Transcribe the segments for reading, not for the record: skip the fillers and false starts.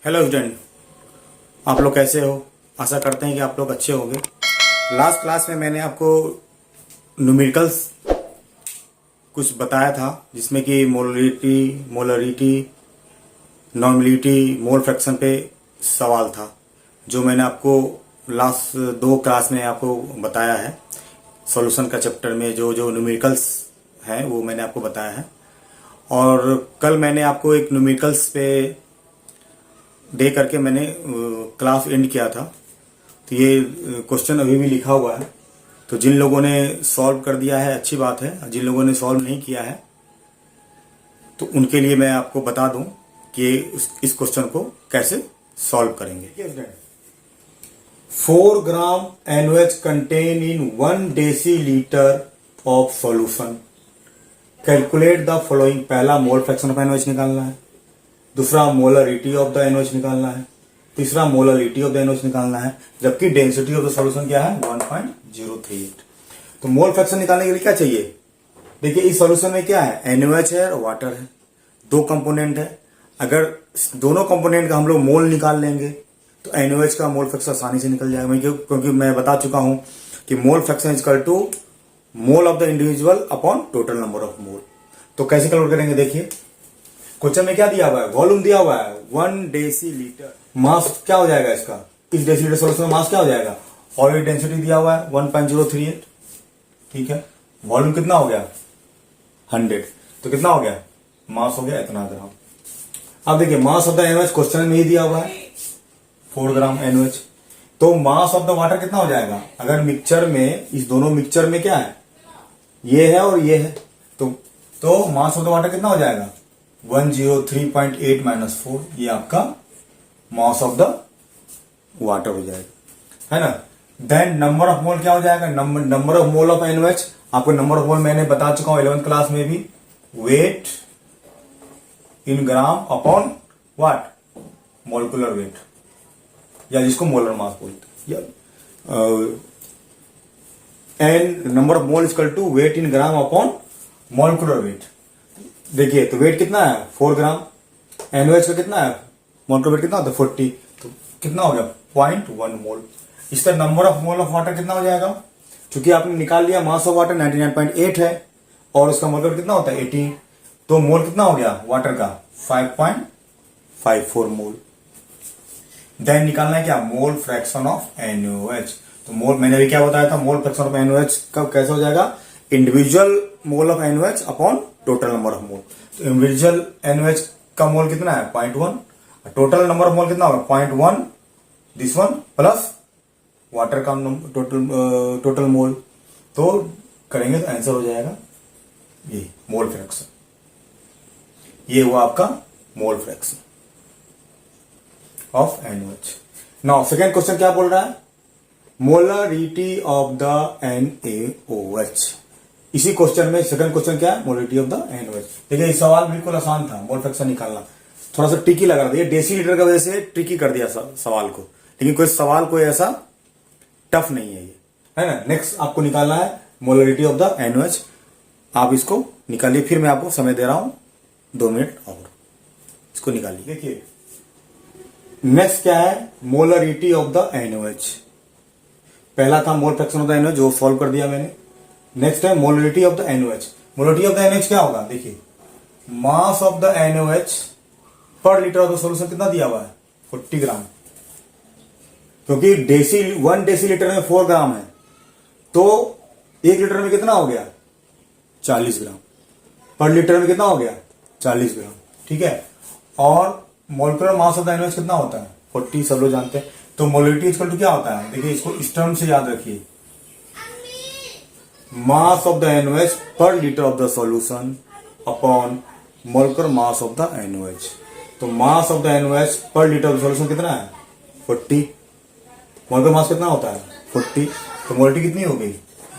Hello student, आप लोग कैसे हो। आशा करते हैं कि आप लोग अच्छे होंगे। लास्ट क्लास में मैंने आपको न्यूमेरिकल्स कुछ बताया था, जिसमें कि मोलरिटी, नॉर्मलिटी, मोल फ्रैक्शन पे सवाल था, जो मैंने आपको लास्ट दो क्लास में आपको बताया है। सॉल्यूशन का चैप्टर में जो जो न्यूमेरिकल्स हैं वो मैंने आपको बताया है। और कल मैंने आपको एक न्यूमेरिकल्स पे दे करके मैंने क्लास एंड किया था। तो ये क्वेश्चन अभी भी लिखा हुआ है, तो जिन लोगों ने सॉल्व कर दिया है अच्छी बात है, जिन लोगों ने सॉल्व नहीं किया है तो उनके लिए मैं आपको बता दूं कि इस क्वेश्चन को कैसे सॉल्व करेंगे। 4 ग्राम NaOH contain in 1 decilitre of solution. Calculate the following. पहला मोल फ्रैक्शन ऑफ NaOH निकालना है, दूसरा मोलरिटी ऑफ द NaOH निकालना है, तीसरा मोलरिटी ऑफ द NaOH निकालना है, जबकि डेंसिटी ऑफ द सॉल्यूशन क्या है 1.038। तो मोल फ्रैक्शन निकालने के लिए क्या चाहिए। देखिए इस सॉल्यूशन में क्या है, NaOH है और वाटर है, दो कंपोनेंट है। अगर दोनों कंपोनेंट का हम लोग मोल निकाल लेंगे तो NaOH का मोल फ्रैक्शन आसानी से निकल जाएगा, क्योंकि मैं बता चुका हूं कि mole fraction is equal to mole of the individual upon total number of mole. तो कैसे कैलकुलेट करेंगे, देखिए क्वेश्चन में क्या दिया हुआ है, वॉल्यूम दिया हुआ है 1 डेसीलीटर। मास क्या हो जाएगा इसका, इस डेसीलीटर सॉल्यूशन में मास क्या हो जाएगा, और डेंसिटी दिया हुआ है 1.038। ठीक है, वॉल्यूम कितना हो गया 100, तो कितना हो गया, मास हो गया इतना ग्राम। अब देखिए मास ऑफ द NaOH क्वेश्चन में ही दिया हुआ है 4 ग्राम NaOH। तो मास ऑफ द वाटर कितना हो जाएगा, अगर मिक्सचर में, इस दोनों मिक्सचर में क्या है, ये है और ये है, तो मास ऑफ द वाटर कितना हो जाएगा 103.8 माइनस 4, ये आपका मास ऑफ द वाटर हो जाएगा, है ना। देन नंबर ऑफ मोल क्या हो जाएगा, number of mole of NaOH। आपको नंबर ऑफ मोल मैंने बता चुका हूं 11th क्लास में भी, weight in gram upon what, molecular weight, या जिसको मोलर मास बोलते हैं। And number of mole equal to weight in gram upon molecular weight. देखिए तो वेट कितना है 4 ग्राम, NaOH का कितना है, मोलिकुलर वेट कितना होता है 40, तो कितना हो गया 0.1 मोल। इसका number of mole of water कितना हो जाएगा, क्योंकि आपने निकाल लिया मास ऑफ वाटर 99.8 है और उसका मोल वेट कितना होता है 18, तो मोल कितना हो गया वाटर का 5.54 मोल। देन निकालना है क्या, मोल फ्रैक्शन ऑफ NaOH। तो मोल मैंने भी क्या बताया था, मोल फ्रैक्शन ऑफ NaOH कब कैसे हो जाएगा, individual mole of NaOH upon total number of mole. तो इंडिविजुअल NaOH का मोल कितना है 0.1, टोटल नंबर ऑफ मोल कितना होगा 0.1, दिस वन प्लस वाटर का टोटल मोल, तो करेंगे तो आंसर हो जाएगा ये मोल फ्रैक्शन। ये हुआ आपका mole fraction of NaOH। Now second question क्या बोल रहा है, मोलरिटी ऑफ द NaOH। इसी क्वेश्चन में सेकंड क्वेश्चन क्या है, मोलरिटी ऑफ द NaOH। देखिए ये सवाल बिल्कुल आसान था, मोल फ्रैक्शन निकालना थोड़ा सा ट्रिकी लगा था, ये डेसीलीटर की वजह से ट्रिकी कर दिया सवाल को, लेकिन कोई सवाल कोई ऐसा टफ नहीं है ये, है ना। नेक्स्ट आपको निकालना है मोलरिटी ऑफ द NaOH। आप इसको निकालिए, फिर मैं आपको समय दे रहा हूं 2 मिनट और, इसको निकालिए। देखिए नेक्स्ट क्या है, मोलरिटी ऑफ द NaOH। पहला था mole fraction of the NaOH, जो सॉल्व कर दिया मैंने। नेक्स्ट है molarity of the NaOH। Molarity of the NaOH क्या होगा, देखिए मास ऑफ द NaOH पर लीटर ऑफ द सॉल्यूशन कितना दिया हुआ है 40 ग्राम, क्योंकि 1 डेसीलीटर में 4 ग्राम है, तो 1 लीटर में कितना हो गया 40 ग्राम, पर लीटर में कितना हो गया 40 ग्राम। ठीक है, और molecular mass of the NaOH कितना होता है 40, सब लोग जानते हैं। तो मोलरिटी इक्वल टू क्या होता है, देखिए इसको इस टर्म से याद रखिए, मास ऑफ द NaOH पर litre of the solution upon molecular mass of the NaOH। तो मास ऑफ द NaOH पर लीटर ऑफ द सॉल्यूशन कितना है 40, मोलिकुलर मास कितना होता है 40, तो मोलरिटी कितनी हो गई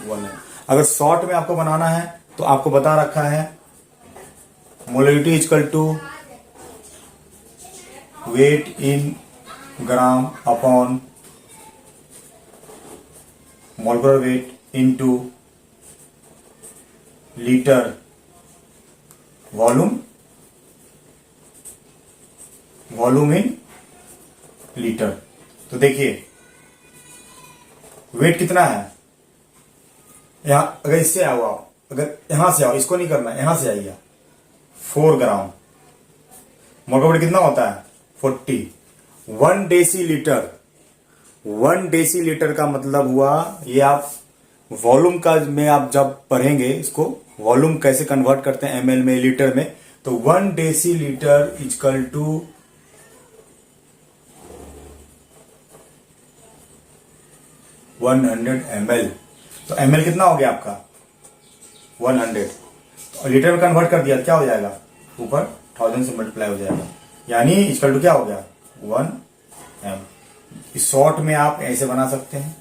1 है। अगर शॉर्ट में आपको बनाना है तो आपको बता रखा है molarity equal to weight in gram upon molecular weight into litre volume in litre. तो देखिए वेट कितना है, यहां अगर इससे आओ आप, अगर यहां से आओ, इसको नहीं करना, यहां से आइए, 4 ग्राम। मोल का वेट कितना होता है 40। 1 डेसीलीटर, 1 डेसीलीटर का मतलब हुआ, ये आप वॉल्यूम का में आप जब पढ़ेंगे इसको, वॉल्यूम कैसे कन्वर्ट करते हैं एमएल में, लीटर में, तो 1 डेसीलीटर इक्वल टू 100 ml। तो ml कितना हो गया आपका 100, तो लीटर में कन्वर्ट कर दिया, क्या हो जाएगा, ऊपर 1000 से मल्टीप्लाई हो जाएगा, यानी इक्वल टू क्या हो गया 1 m। इस शॉर्ट में आप ऐसे बना सकते हैं,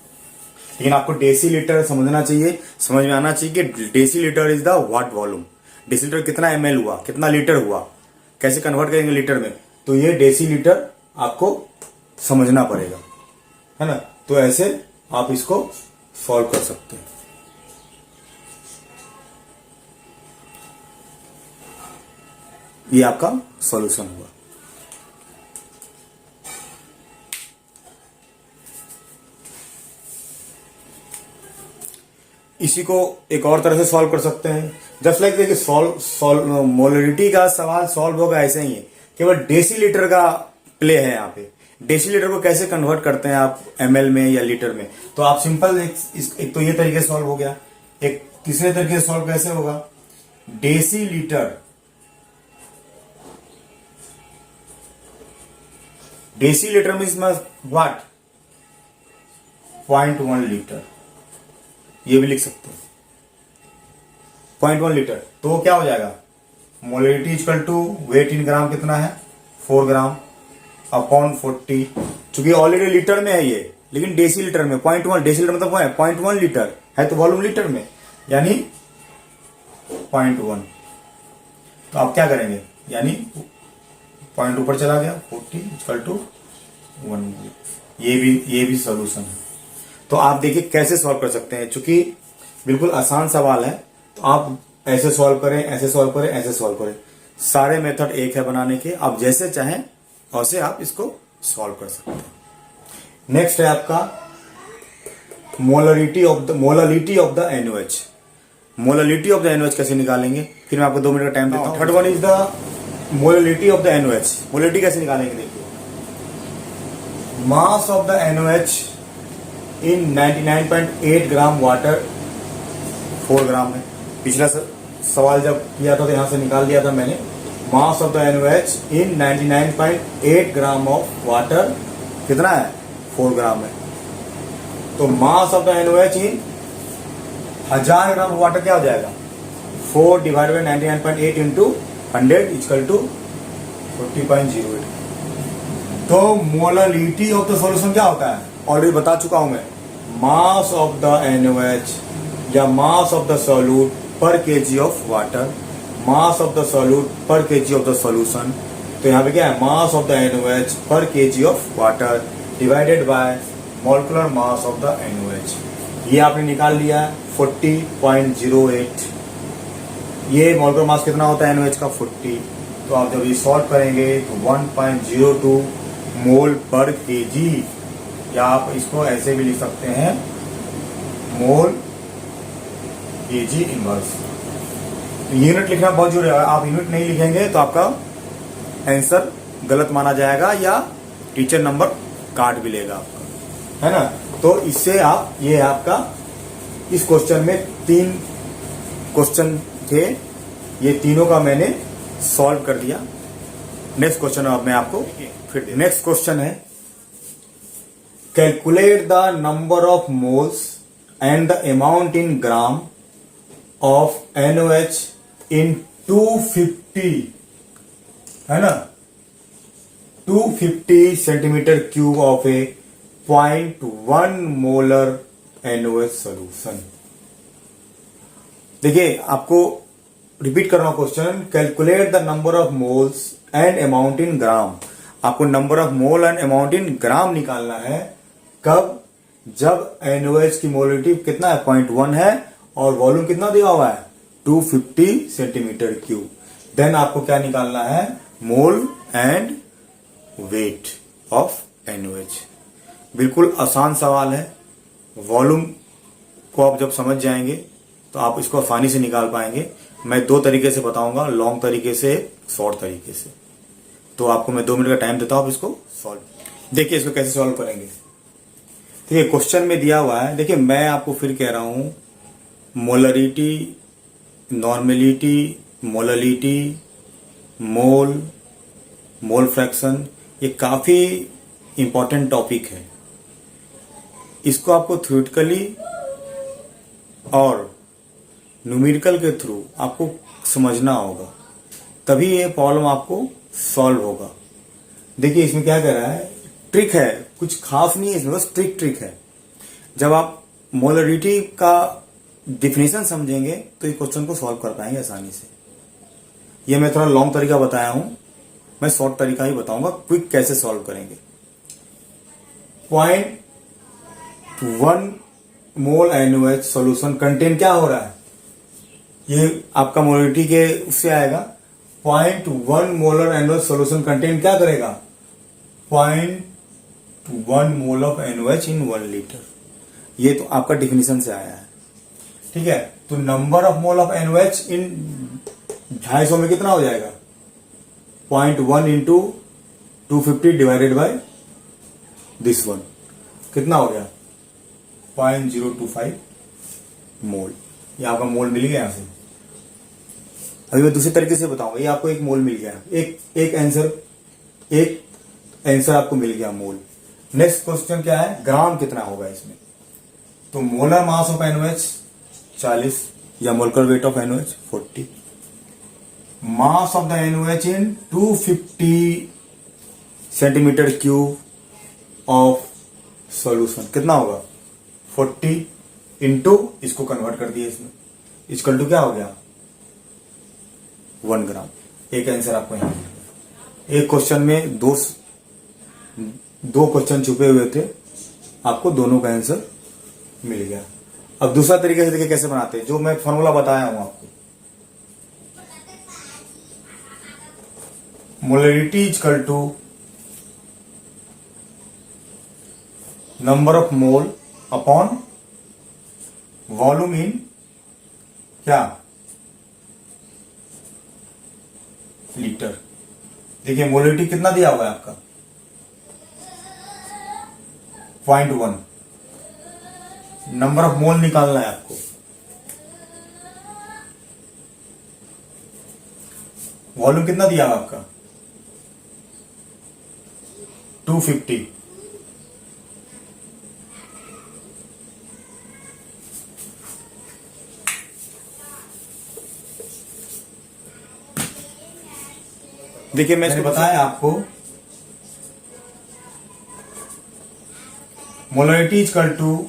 लेकिन आपको डेसीलीटर समझना चाहिए, समझ में आना चाहिए कि decilitre is the what volume. Decilitre कितना ml हुआ, कितना लीटर हुआ, कैसे कन्वर्ट करेंगे लीटर में, तो ये डेसीलीटर आपको समझना पड़ेगा, है ना। तो ऐसे आप इसको सॉल्व कर सकते हैं। ये आपका सॉल्यूशन हुआ। इसी को एक और तरह से सॉल्व कर सकते हैं, जस्ट लाइक देखिए मोलरिटी का सवाल सॉल्व होगा ऐसे ही है, केवल डेसीलीटर का प्ले है यहाँ पे। डेसीलीटर को कैसे कन्वर्ट करते हैं आप एमएल में या लीटर में, तो आप सिंपल एक तो ये तरीके से सॉल्व हो गया, एक तीसरे तरीके से सॉल्व कैसे होगा, decilitre, decilitre means what 0.1 litre, ये भी लिख सकते हैं 0.1 लीटर। तो क्या हो जाएगा, molarity equal to weight in ग्राम कितना है 4 ग्राम अपॉन 40, चूंकि ऑलरेडी लीटर में है ये, लेकिन डेसीलीटर में 0.1, डेसीलीटर मतलब है 0.1 लीटर है, तो वॉल्यूम लीटर में, यानी 0.1। तो आप क्या करेंगे, यानी पॉइंट ऊपर चला गया 40 इक्वल टू 1। ये भी सॉल्यूशन है। तो आप देखिए कैसे सॉल्व कर सकते हैं, चूंकि बिल्कुल आसान सवाल है, तो आप ऐसे सॉल्व करें, ऐसे सॉल्व करें, ऐसे सॉल्व करें, सारे मेथड एक है बनाने के, आप जैसे चाहें वैसे आप इसको सॉल्व कर सकते हैं। नेक्स्ट है आपका molarity of the NaOH। Molarity of the NaOH कैसे निकालेंगे, फिर मैं आपको 2 मिनट का टाइम देता हूं। Third one is the molarity of the NaOH। Molarity कैसे निकालेंगे, देखिए मास of the NaOH in 99.8 gram water 4 gram है। पिछला सवाल जब किया था तो यहां से निकाल दिया था मैंने, mass of the NaOH in 99.8 gram of water कितना है 4 ग्राम है। तो mass of the NaOH in 1000 gram water क्या हो जाएगा, 4 divide by 99.8 into 100 equal to 40.08। तो मोलरिटी ऑफ द सॉल्यूशन क्या होता है, ऑलरेडी बता चुका हूं मैं, मास ऑफ द NaOH या मास ऑफ द सॉल्यूट पर KG of water, mass of the solute पर केजी ऑफ द सॉल्यूशन। तो यहाँ पे क्या है, मास ऑफ द NaOH पर KG of water divided by molecular mass of the NaOH। ये आपने निकाल लिया 40.08। ये मॉलिक्यूलर मास कितना होता है NaOH का 40। तो आप जब ये सॉल्व करेंगे तो 1.02 मोल पर केजी, या आप इसको ऐसे भी लिख सकते हैं मोल केजी इनवर्स। यूनिट लिखना बहुत जरूरी है, आप यूनिट नहीं लिखेंगे तो आपका आंसर गलत माना जाएगा या टीचर नंबर काट भी लेगा आपका, है ना। तो इससे आप, ये आपका इस क्वेश्चन में 3 क्वेश्चन थे, ये तीनों का मैंने सॉल्व कर दिया। नेक्स्ट क्वेश्चन अब मैं आपको फिर, नेक्स्ट क्वेश्चन है calculate the number of moles and the amount in gram of NaOH in 250, है ना, 250 centimetre cube of a 0.1 molar NaOH solution. देखिए आपको रिपीट कर रहा हूं question, calculate the number of moles and amount in gram. आपको number of mole and amount in gram निकालना है, कब, जब NaOH की मोलरिटी कितना है 0.1 है और वॉल्यूम कितना दिया हुआ है 250 सेंटीमीटर क्यूब। देन आपको क्या निकालना है, mole and weight of NaOH। बिल्कुल आसान सवाल है। वॉल्यूम को आप जब समझ जाएंगे तो आप इसको आसानी से निकाल पाएंगे। मैं दो तरीके से बताऊंगा, लॉन्ग तरीके से, शॉर्ट तरीके से। तो आपको मैं 2 मिनट का टाइम देता हूं, आप इसको सॉल्व देखिए इसको कैसे सॉल्व करेंगे। ठीक है, क्वेश्चन में दिया हुआ है। देखिए मैं आपको फिर कह रहा हूं, मोलरिटी, नॉर्मेलिटी, मोललिटी, मोल, मोल फ्रैक्शन, ये काफी इंपॉर्टेंट टॉपिक है। इसको आपको थ्योरेटिकली और न्यूमेरिकल के थ्रू आपको समझना होगा, तभी ये प्रॉब्लम आपको सॉल्व होगा। देखिए इसमें क्या कर रहा है, ट्रिक है, कुछ खास नहीं है इसमें, बस ट्रिक है। जब आप मोलरिटी का डिफिनेशन समझेंगे तो इस क्वेश्चन को सॉल्व कर पाएंगे आसानी से। ये मैं थोड़ा लॉन्ग तरीका बताया हूं, मैं शॉर्ट तरीका ही बताऊंगा क्विक कैसे सॉल्व करेंगे। 0.1 मोल NaOH सॉल्यूशन कंटेन क्या हो रहा है, ये आपका मोलरिटी के उससे आएगा। 0.1 मोलर NaOH सॉल्यूशन कंटेन क्या करेगा, 0.1 मोल ऑफ NaOH इन 1 लीटर। ये तो आपका डिफिनीशन से आया है। ठीक है, तो number of mole of NaOH in 250 में कितना हो जाएगा, 0.1 into 250 divided by this one, कितना हो गया 0.025 मोल। ये आपका मोल मिल गया यहां से। अभी मैं दूसरे तरीके से बताऊंगा। ये आपको एक मोल मिल गया, एक आंसर आपको मिल गया मोल। नेक्स्ट क्वेश्चन क्या है, ग्राम कितना होगा इसमें। तो मोलर मास ऑफ NaOH 40 या molecular weight of NaOH 40। Mass of the NaOH in 250 centimetre cube of solution कितना होगा 40 इंटू, इसको कन्वर्ट कर दिया इसमें, इक्वल टू क्या हो गया 1 ग्राम। एक आंसर आपको यहां मिल गया। एक क्वेश्चन में दो क्वेश्चन छुपे हुए थे, आपको दोनों का आंसर मिल गया। अब दूसरा तरीके से देखिए कैसे बनाते हैं, जो मैं फॉर्मूला बताया हूं आपको। Molarity equal to number of mole upon volume in क्या लीटर। देखिए मोलरिटी कितना दिया हुआ है आपका 0.1, नंबर ऑफ मोल निकालना है आपको। वॉल्यूम कितना दिया हुआ आपका 250। देखिए मैंने बताया आपको molarity equal to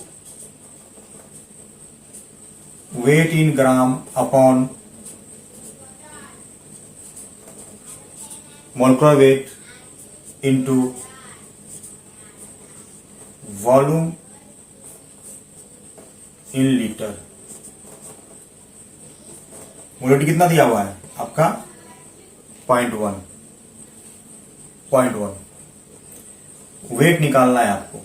weight in gram upon molecular weight into volume in litre. Molarity कितना दिया हुआ है आपका 0.1। वेट निकालना है आपको,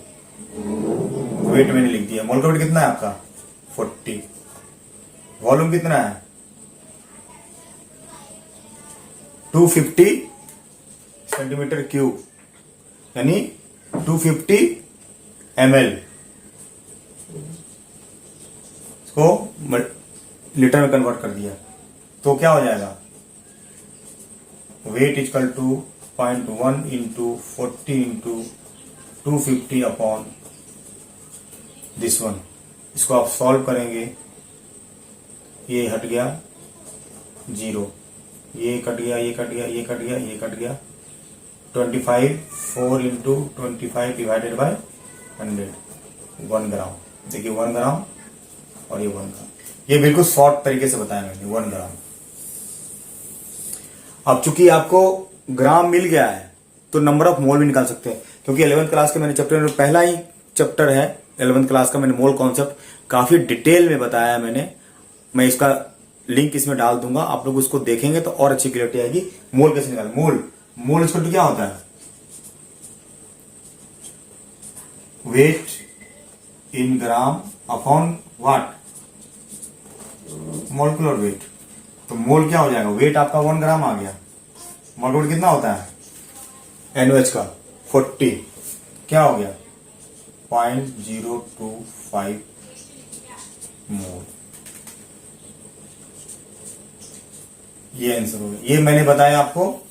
वेट मैंने लिख दिया। मोलकुलर वेट कितना है आपका 40। वॉल्यूम कितना है 250 सेंटीमीटर क्यूब, यानी 250 ml। इसको लीटर में कन्वर्ट कर दिया तो क्या हो जाएगा, weight equal to 0.1 into 40 into 250 upon this one. इसको आप सॉल्व करेंगे, ये हट गया 0, ये कट गया, ये कट गया, ये कट गया, ये कट गया। 25 4 इंटू 25 डिवाइडेड बाय 100, 1 ग्राम। देखिए 1 ग्राम और ये 1 ग्राम। ये बिल्कुल शॉर्ट तरीके से बताया मैंने 1 ग्राम। अब चूंकि आपको ग्राम मिल गया है तो नंबर ऑफ मोल भी निकाल सकते हैं, क्योंकि 11th क्लास के मैंने चैप्टर में पहला ही चैप्टर है 11th क्लास का, मैंने मोल कॉन्सेप्ट काफी डिटेल में बताया है मैंने। मैं इसका लिंक इसमें डाल दूंगा, आप लोग उसको देखेंगे तो और अच्छी क्लियरिटी आएगी। मोल कैसे निकाल, मोल इक्वल टू क्या होता है weight in gram upon what, molecular weight. तो मोल क्या हो जाएगा, वेट आपका 1 ग्राम आ गया, मोल कितना होता है NOH का 40, क्या हो गया 0.025 मोल। ये आंसर हो गया। ये मैंने बताया आपको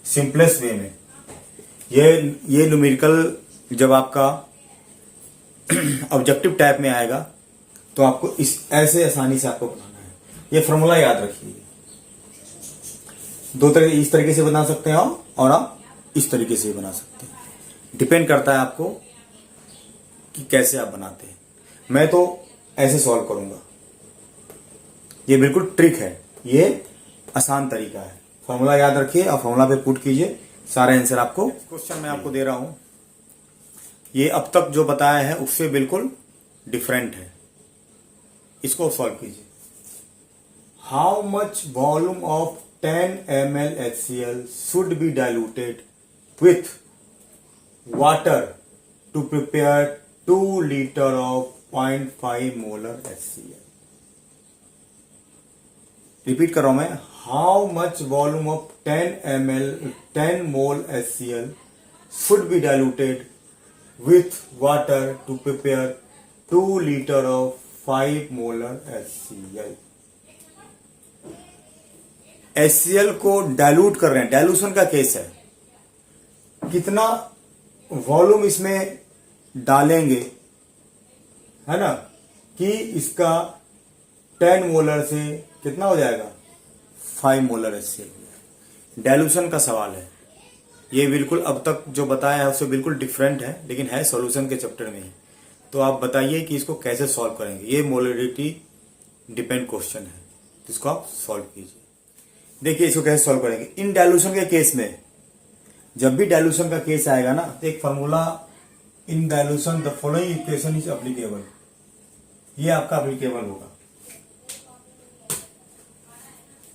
सिंपलेस्ट वे में। ये न्यूमेरिकल जब आपका ऑब्जेक्टिव टाइप में आएगा तो आपको इस ऐसे आसानी से आपको बनाना है। ये फॉर्मूला याद रखिए, दो तरह, इस तरीके से बना सकते हैं और आप इस तरीके से बना सकते हैं, डिपेंड करता है आपको कि कैसे आप बनाते हैं। मैं तो ऐसे सॉल्व करूंगा, ये बिल्कुल ट्रिक है, ये आसान तरीका है। फॉर्मूला याद रखिए और फॉर्मूला पे पुट कीजिए, सारा आंसर आपको। क्वेश्चन मैं आपको दे रहा हूं, ये अब तक जो बताया है उससे बिल्कुल डिफरेंट है, इसको सॉल्व कीजिए। How much volume of 10 ml HCl should be diluted with water to prepare 2 liter of 0.5 molar HCl। Repeat कर रहा हूं मैं, how much volume of 10 mol HCl should be diluted with water to prepare 2 liter of 5 molar HCl। HCl को dilute कर रहे हैं, dilution का case है, कितना वॉल्यूम इसमें डालेंगे, है ना, कि इसका 10 मोलर से कितना हो जाएगा 5 मोलर HCl। डाइल्यूशन का सवाल है, ये बिल्कुल अब तक जो बताया है उससे बिल्कुल डिफरेंट है, लेकिन है सॉल्यूशन के चैप्टर में ही। तो आप बताइए कि इसको कैसे सॉल्व करेंगे। ये मोलरिटी डिपेंड क्वेश्चन है, इसको आप सॉल्व कीजिए। देखिए इसको कैसे सॉल्व करेंगे। इन डाइल्यूशन के केस में, जब भी डाइल्यूशन का केस आएगा ना, तो एक formula, in dilution the following equation is applicable, ये आपका एप्लीकेबल होगा।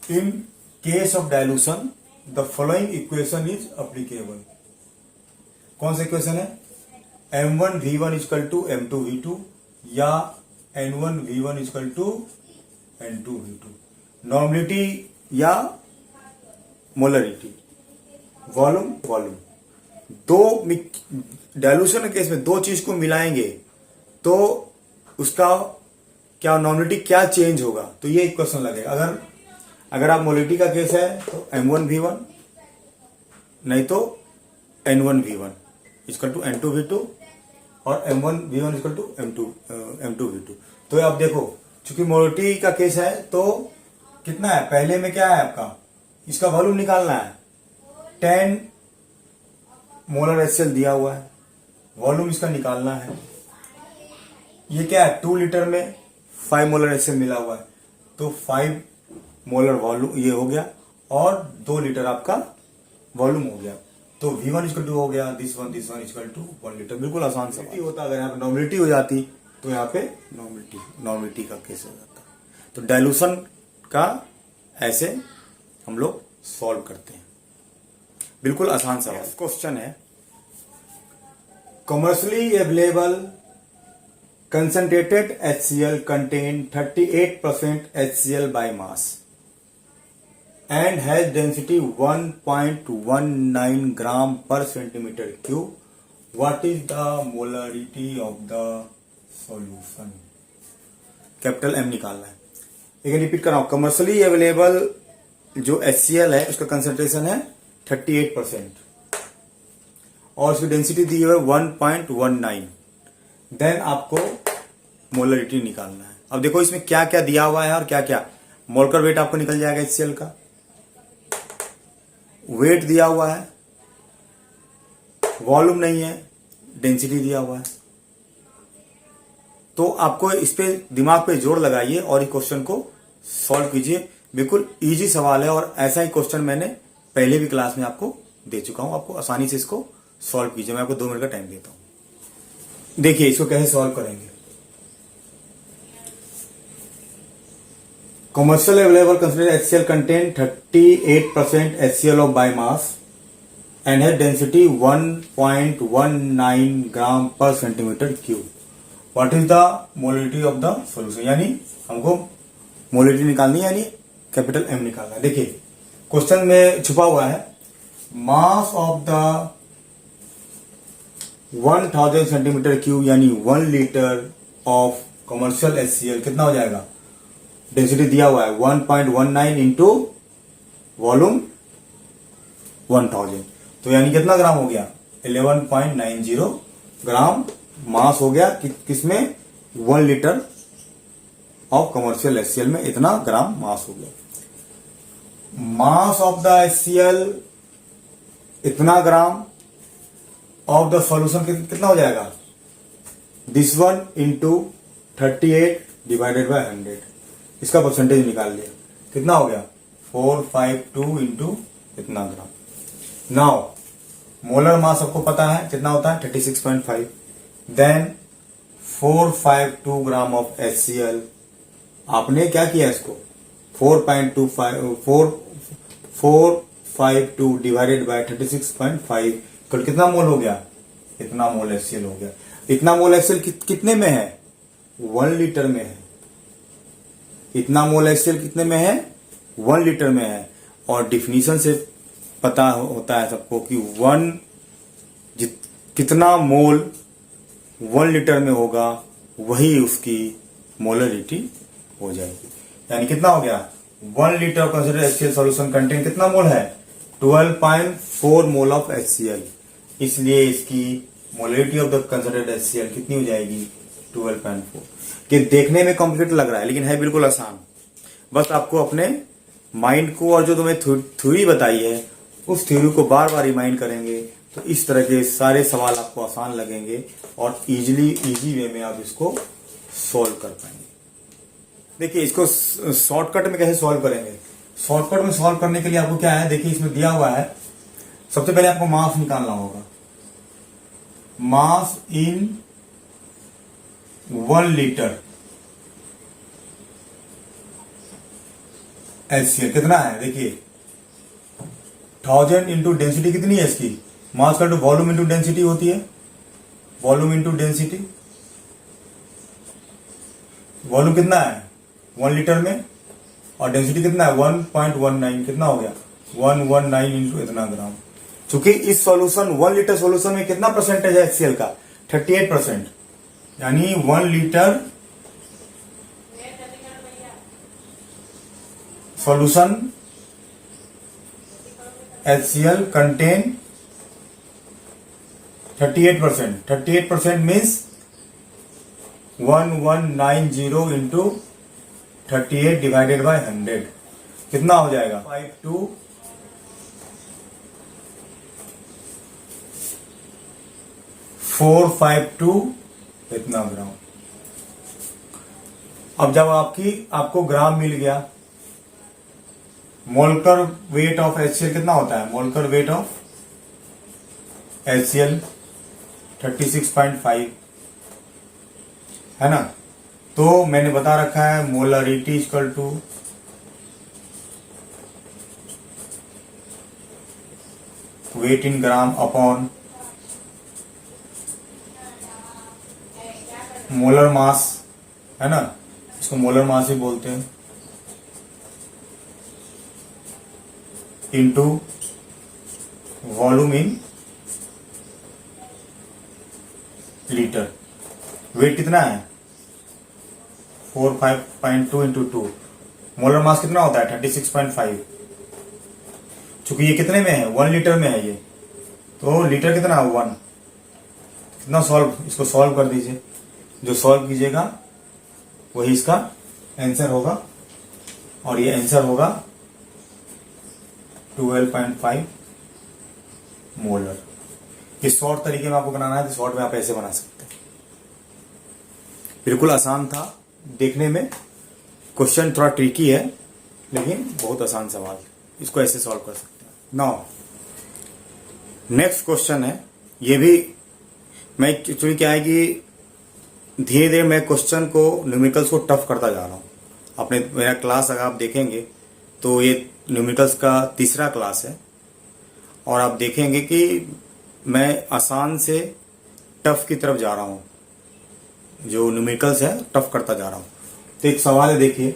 In case of dilution the following equation is applicable. कौन सा इक्वेशन है, M1V1 इक्वल टू M2V2 या N1V1 equal to N2V2। Normality या मोलरिटी, वॉल्यूम, दो डाइल्यूशन के केस में दो चीज को मिलाएंगे तो उसका क्या नॉर्मलिटी क्या चेंज होगा, तो ये क्वेश्चन लगेगा। अगर आप मोलरिटी का केस है तो M1V1 नहीं तो N1V1 इक्वल टू N2V2 और M1V1 इक्वल टू M2V2। तो आप देखो, चूंकि मोलरिटी का केस है तो कितना है, पहले में क्या है आपका, इसका वॉल्यूम निकालना है, 10 मोलर HCl दिया हुआ है, वॉल्यूम इसका निकालना है। ये क्या है, 2 लीटर में 5 मोलर HCl मिला हुआ है, तो 5 मोलर वॉल्यूम ये हो गया और 2 लीटर आपका वॉल्यूम हो गया। तो V1 इक्वल टू हो गया this one equal to 1 litre. बिल्कुल आसान सा होता, अगर यहाँ पे नॉर्मलिटी हो जाती तो यहाँ पे नॉर्मलिटी का केस हो जाता। तो डाइल्यूशन का ऐसे हम लोग सॉल्व करते हैं, बिल्कुल आसान सवाल। क्वेश्चन है, commercially available concentrated HCl contain 38% HCl by mass and has density 1.19 gram per centimeter cube. What is the molarity of the solution? Capital M निकालना है। एक रिपीट कर रहा हूं, कमर्शियली अवेलेबल जो HCl है उसका कंसंट्रेशन है 38% और उसकी डेंसिटी दी हुई है 1.19। देन आपको मोलरिटी निकालना है। अब देखो इसमें क्या क्या दिया हुआ है और क्या क्या, मोलर वेट आपको निकल जाएगा HCl का, वेट दिया हुआ है, वॉल्यूम नहीं है, डेंसिटी दिया हुआ है। तो आपको इस पे दिमाग पे जोर लगाइए और इस क्वेश्चन को सॉल्व कीजिए। बिल्कुल इजी सवाल है और ऐसा ही क्वेश्चन मैंने पहले भी क्लास में आपको दे चुका हूं। आपको आसानी से इसको सॉल्व कीजिए, मैं आपको 2 मिनट का टाइम देता हूं। देखिए इसको कैसे सॉल्व करेंगे। Commercial available consider HCl contain 38% HCl of by mass and है डेंसिटी 1.19 ग्राम पर centimetre cube. What is the molality of the solution, यानी हमको मोलिटी निकालनी है, यानी कैपिटल एम निकालना है। देखिए क्वेश्चन में छुपा हुआ है मास ऑफ द 1000 सेंटीमीटर क्यूब यानी 1 लीटर ऑफ कमर्शियल HCl कितना हो जाएगा। डेंसिटी दिया हुआ है 1.19 इंटू वॉल्यूम 1000, तो यानी कितना ग्राम हो गया 11.90 ग्राम मास हो गया किसमें 1 लीटर ऑफ कमर्शियल HCl में इतना ग्राम मास हो गया। मास ऑफ द HCl इतना ग्राम ऑफ द सॉल्यूशन कितना हो जाएगा this one into 38 divided by 100, इसका परसेंटेज निकाल लिया कितना हो गया 452 इंटू इतना ग्राम। नाउ मोलर मास आपको पता है कितना होता है 36.5, देन 452 ग्राम ऑफ HCl, आपने क्या किया इसको 452 डिवाइडेड बाय 36.5 कल कितना मोल हो गया, इतना मोल HCl हो गया। इतना मोल HCl कितने में है 1 लीटर में है, इतना मोल HCl कितने में है 1 लीटर में है। और डिफिनीशन से पता होता है सबको कि कितना मोल 1 लीटर में होगा वही उसकी मोलरिटी हो जाएगी। यानी कितना हो गया 1 litre consider HCl solution contain कितना मोल है 12.4 मोल ऑफ HCl, इसलिए इसकी molarity of the considered HCl कितनी हो जाएगी 12.4। कि देखने में कॉम्प्लिकेटेड लग रहा है लेकिन है बिल्कुल आसान, बस आपको अपने माइंड को और जो तुम्हें थ्योरी बताई है उस थ्योरी को बार बार रिमाइंड करेंगे तो इस तरह के सारे सवाल आपको आसान लगेंगे और इजी वे में आप इसको सॉल्व कर पाएंगे। देखिए इसको शॉर्टकट में कैसे सॉल्व करेंगे, शॉर्टकट में सॉल्व करने के लिए आपको क्या है, देखिए इसमें दिया हुआ है सबसे पहले आपको मास निकालना होगा। मास इन 1 लीटर HCl कितना है, देखिए 1000 इंटू डेंसिटी कितनी है इसकी, मास का वॉल्यूम इंटू डेंसिटी होती है, वॉल्यूम इंटू डेंसिटी, वॉल्यूम कितना है 1 लीटर में और डेंसिटी कितना है 1.19, कितना हो गया 119 इंटू इतना ग्राम। चूंकि इस सॉल्यूशन 1 लीटर सॉल्यूशन में कितना परसेंटेज है HCl का 38%, यानी 1 litre solution HCl contain 38%, 38% means 1190 into 38 divided by 100 कितना हो जाएगा 452 इतना ग्राम। अब जब आपको ग्राम मिल गया, मोलकर वेट ऑफ HCl कितना होता है, मोलकर वेट ऑफ HCl 36.5 है ना, तो मैंने बता रखा है molarity equal to weight in gram upon molar mass, है ना, इसको मोलर मास ही बोलते हैं, into volume in litre. Weight कितना है 45.2 इंटू 2, मोलर मास कितना होता है 36.5। चूंकि ये कितने में है 1 लीटर में है ये, तो लीटर कितना है 1, कितना सॉल्व, इसको सॉल्व कर दीजिए, जो सॉल्व कीजिएगा वही इसका आंसर होगा और ये आंसर होगा 12.5 मोलर। ये शॉर्ट तरीके में आपको बनाना है तो शॉर्ट में आप ऐसे बना सकते हैं। बिल्कुल आसान था देखने में, क्वेश्चन थोड़ा ट्रिकी है लेकिन बहुत आसान सवाल, इसको ऐसे सॉल्व कर सकते हैं। नाउ नेक्स्ट क्वेश्चन है, ये भी मैं एक्चुअली क्या है कि धीरे धीरे मैं क्वेश्चन को न्यूमेरिकल्स को टफ करता जा रहा हूँ। अपने मेरा क्लास अगर आप देखेंगे तो ये न्यूमेरिकल्स का तीसरा क्लास है और आप देखेंगे कि मैं आसान से टफ की तरफ जा रहा हूँ, जो न्यूमेरिकल्स है टफ करता जा रहा हूँ। तो एक सवाल है, देखिए,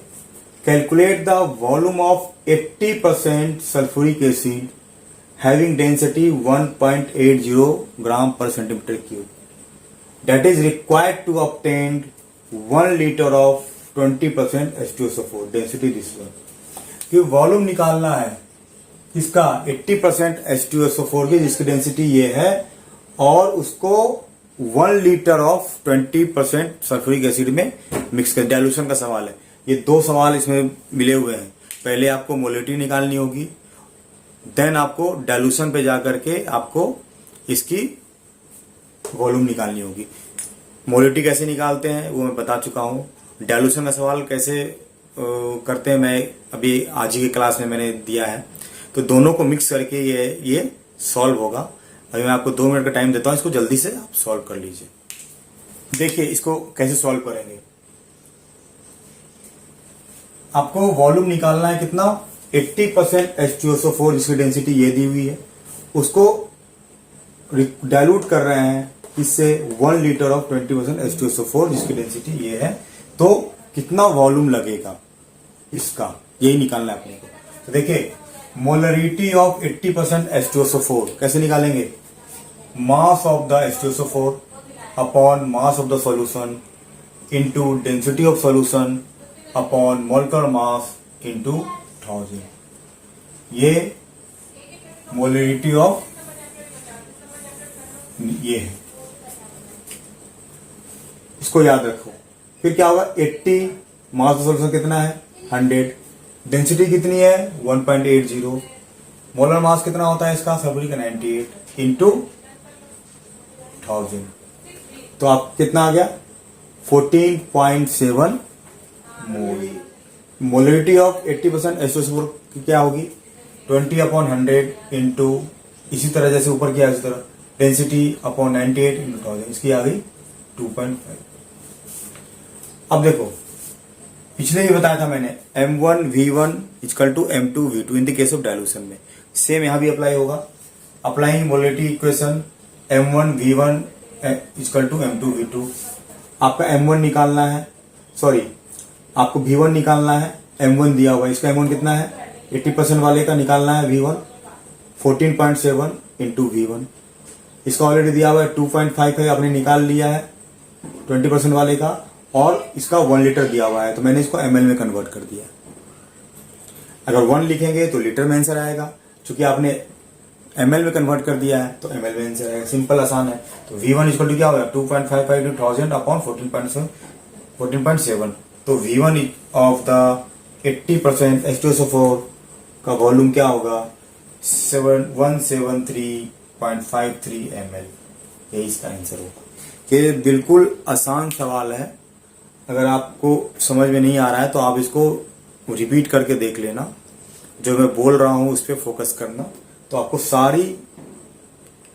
calculate the volume of 80% sulphuric acid having density 1.80 ग्राम पर centimetre cube that is required to obtain 1 liter of 20% H2SO4 density this one। कि वॉल्यूम निकालना है इसका 80% H2SO4 की, जिसकी डेंसिटी ये है, और उसको 1 लीटर ऑफ 20% सल्फ्यूरिक एसिड में मिक्स कर। डाइल्यूशन का सवाल है, ये दो सवाल इसमें मिले हुए हैं। पहले आपको मोलिटी निकालनी होगी, देन आपको डाइल्यूशन पे जाकर के आपको इसकी वॉल्यूम निकालनी होगी। मोलिटी कैसे निकालते हैं वो मैं बता चुका हूं। डाइल्यूशन का सवाल कैसे करते हैं मैं अभी आज ही की क्लास में मैंने दिया है। तो दोनों को मिक्स करके ये सॉल्व होगा। अभी मैं आपको 2 मिनट का टाइम देता हूं, इसको जल्दी से आप सॉल्व कर लीजिए। देखिए इसको कैसे सॉल्व करेंगे। आपको वॉल्यूम निकालना है कितना, 80% H2SO4 जिसकी डेंसिटी ये दी हुई है, उसको डाइल्यूट कर रहे हैं इससे 1 लीटर ऑफ 20% H2SO4 जिसकी डेंसिटी ये है। तो कितना वॉल्यूम लगेगा इसका, यही निकालना है अपने को। तो देखिए मोलरिटी ऑफ 80% H2SO4 कैसे निकालेंगे, मास of the H2SO4 upon mass of the solution into density of solution upon molecular mass into 1000। ये मोलरिटी ऑफ ये है, इसको याद रखो। फिर क्या होगा, 80 मास ऑफ सॉल्यूशन कितना है 100, डेंसिटी कितनी है 1.80, मोलर मास कितना होता है इसका सल्फ्यूरिक का 98 इंटू 1000। तो आप कितना आ गया 14.7 मोल। मोलरिटी ऑफ 80% H2SO4 की क्या होगी 20/100 इंटू, इसी तरह जैसे ऊपर किया इसी तरह, डेंसिटी अपॉन 98 इंटू 1000, इसकी आ गई 2.5। अब देखो पिछले ही बताया था मैंने M1V1 equal to M2V2 in the case of dilution में। सेम यहां भी अप्लाई होगा। Applying molarity equation M1V1 equal to M2V2। आपका M1 निकालना है, सॉरी आपको V1 निकालना है। M1 दिया हुआ है, इसका M1 कितना है 80% वाले का निकालना है V1 14.7 इंटू V1। इसका ऑलरेडी दिया हुआ है 2.5 है, आपने निकाल लिया है 20% वाले का, और इसका 1 लीटर दिया हुआ है तो मैंने इसको ml में कन्वर्ट कर दिया। अगर 1 लिखेंगे तो लीटर में आंसर आएगा, क्योंकि आपने ml में कन्वर्ट कर दिया है तो ml में आंसर आएगा। सिंपल आसान है। तो V1 इक्वल टू क्या होगा 2.55 into 1000 अपॉन 14.7। तो V1 ऑफ द 80% H2SO4 का वॉल्यूम क्या होगा 173.53 ml। यही इसका आंसर होगा। ये बिल्कुल आसान सवाल है। अगर आपको समझ में नहीं आ रहा है तो आप इसको रिपीट करके देख लेना, जो मैं बोल रहा हूं उस पर फोकस करना, तो आपको सारी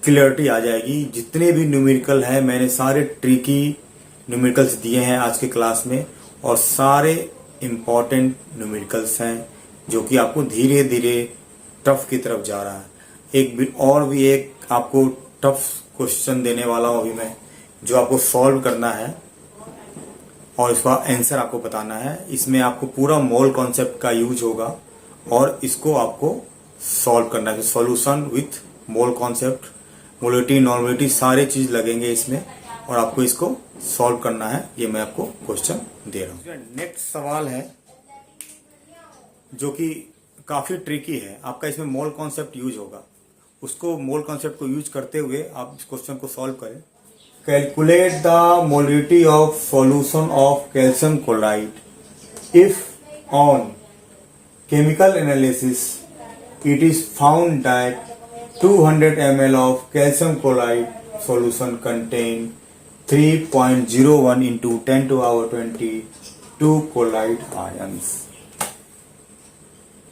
क्लियरिटी आ जाएगी। जितने भी न्यूमेरिकल है मैंने सारे ट्रिकी न्यूमेरिकल्स दिए हैं आज के क्लास में, और सारे इम्पॉर्टेंट न्यूमेरिकल्स हैं जो कि आपको धीरे धीरे टफ की तरफ जा रहा है। एक आपको टफ क्वेश्चन देने वाला हूं अभी मैं, जो आपको सॉल्व करना है और इसका आंसर आपको बताना है। इसमें आपको पूरा मोल कॉन्सेप्ट का यूज होगा और इसको आपको सॉल्व करना है। Solution with mole concept, molality, normality, सारे चीज लगेंगे इसमें, और आपको इसको सॉल्व करना है। ये मैं आपको क्वेश्चन दे रहा हूँ। नेक्स्ट सवाल है जो कि काफी ट्रिकी है। आपका इसमें मोल कॉन्सेप्ट यूज होगा, उसको मोल कॉन्सेप्ट को यूज करते हुए आप इस क्वेश्चन को सॉल्व करें। Calculate the molality of solution of calcium chloride if on chemical analysis it is found that 200 ml of calcium chloride solution contain 3.01 into 10 to the power 22 chloride ions।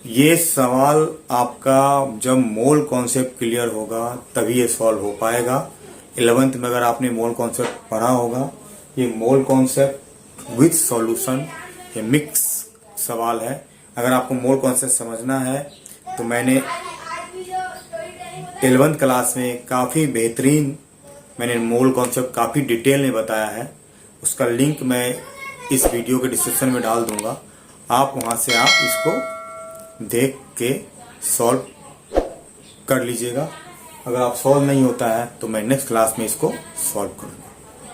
ये सवाल आपका जब मोल कॉन्सेप्ट क्लियर होगा तभी ये solve हो पाएगा। 11th में अगर आपने मोल कॉन्सेप्ट पढ़ा होगा, ये मोल कॉन्सेप्ट विथ सॉल्यूशन, ये मिक्स सवाल है। अगर आपको मोल कॉन्सेप्ट समझना है तो मैंने 11th क्लास में काफ़ी बेहतरीन मैंने मूल कॉन्सेप्ट काफ़ी डिटेल में बताया है। उसका लिंक मैं इस वीडियो के डिस्क्रिप्शन में डाल दूंगा, आप वहां से आप इसको देख के सॉल्व कर लीजिएगा। अगर आप सॉल्व नहीं होता है तो मैं नेक्स्ट क्लास में इसको सॉल्व करूँगा।